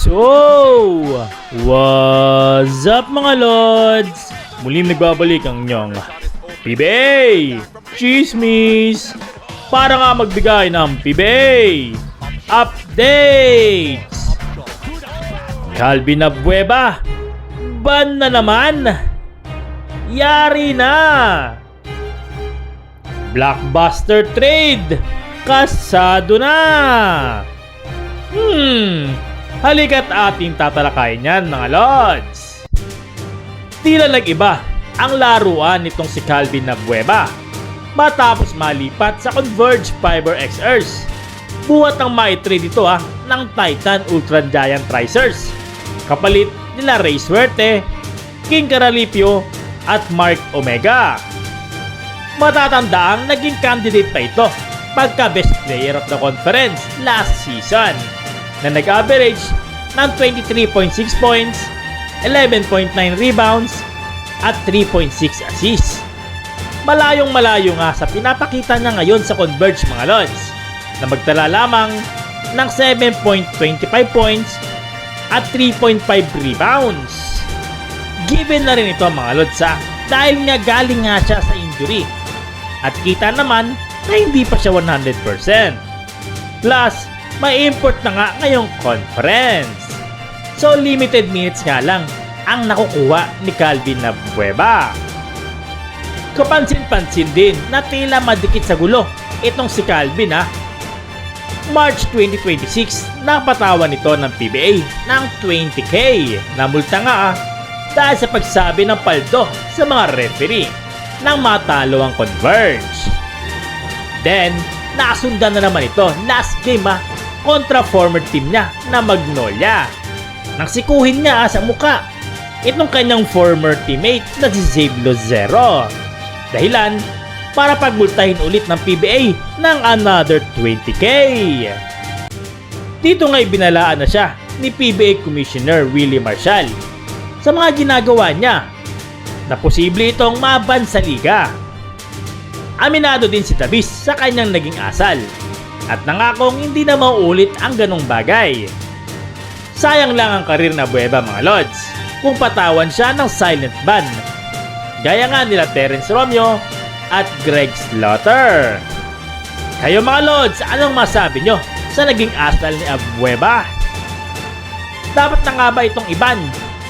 So, what's up mga Lods? Muling nagbabalik ang inyong PBA Chismis para nga magbigay ng PBA updates. Calvin Abueva, ban na naman. Yari na. Blockbuster trade, kasado na. Halika't ating tatalakayin yan mga Lods. Tila nag-iba ang laruan nitong si Calvin Abueva matapos malipat sa Converge Fiber XRs. Buhat ng maitrade ito ng Titan Ultra Giant Tricers. Kapalit nila Ray Suerte, King Caralipio at Mark Omega. Matatandaang naging candidate pa ito pagka Best Player of the Conference last season na nag-average ng 23.6 points, 11.9 rebounds at 3.6 assists. Malayong malayo nga sa pinapakita niya ngayon sa Converge mga Lods na magtala lamang ng 7.25 points at 3.5 rebounds. Given na rin ito mga Lods dahil nga galing nga siya sa injury at kita naman na hindi pa siya 100%. Plus, may import na nga ngayong conference. So limited minutes nga lang ang nakukuha ni Calvin Abueva. Kapansin-pansin din na tila madikit sa gulo itong si Calvin March 2026, napatawan nito ng PBA ng 20k na multa nga dahil sa pagsabi ng paldo sa mga referee nang matalo ang Converge. Then, nasundan na naman ito last game kontra former team niya na Magnolia. Nang sikuhin niya sa muka itong kanyang former teammate na si Zave Lozero. Dahilan para pagmultahin ulit ng PBA ng another 20k. Dito nga'y binalaan na siya ni PBA Commissioner Willie Marshall sa mga ginagawa niya na posible itong maban sa liga. Aminado din si Tabis sa kanyang naging asal at nangakong hindi na mauulit ang ganong bagay. Sayang lang ang karir na Abueva mga Lods kung patawan siya ng silent ban. Gaya nga nila Terence Romeo at Greg Slaughter. Kayo mga Lods, anong masabi nyo sa naging asal ni Abueva? Dapat na nga ba itong iban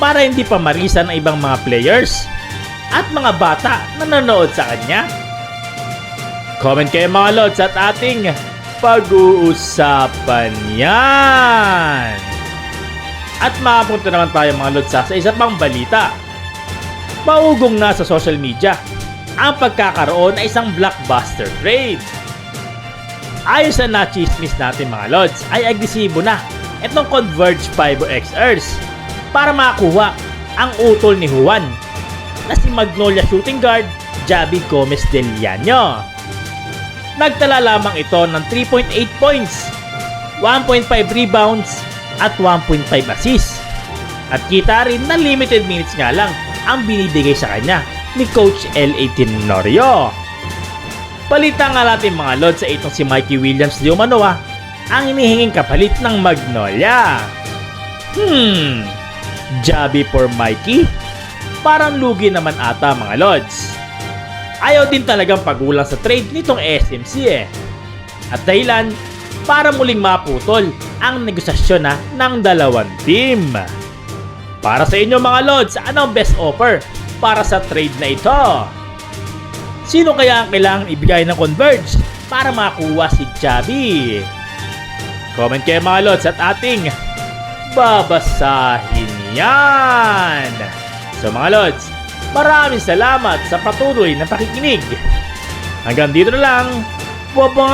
para hindi pa marisa ng ibang mga players at mga bata na nanonood sa kanya? Comment kayo mga Lods at ating pag-uusapan yan. At makapunta naman tayo mga Lods sa isa pang balita. Maugong na sa social media ang pagkakaroon ng isang blockbuster trade. Ayon sa nachismis natin mga Lods ay agresibo na itong Converge Fiber XRs para makakuha ang utol ni Juan na si Magnolia shooting guard Javi Gomez Del Llano. Nagtala lamang ito ng 3.8 points, 1.5 rebounds at 1.5 assists. At kita rin na limited minutes nga lang ang binibigay sa kanya ni Coach L.A. Tenorio. Balita nga natin mga Lods sa itong si Mikey Williams di umano ang hinihinging kapalit ng Magnolia. Javi for Mikey? Parang lugi naman ata mga Lods. Ayaw din talagang pagulang sa trade nitong SMC At dahilan para muling maputol ang negosasyon ng dalawang team. Para sa inyo mga Lods, ano ang best offer para sa trade na ito? Sino kaya ang kailangang ibigay ng Converge para makuha si Javi? Comment kayo mga Lods at ating babasahin yan. So mga Lods, maraming salamat sa patuloy na pakikinig. Hanggang dito na lang. Bye-bye!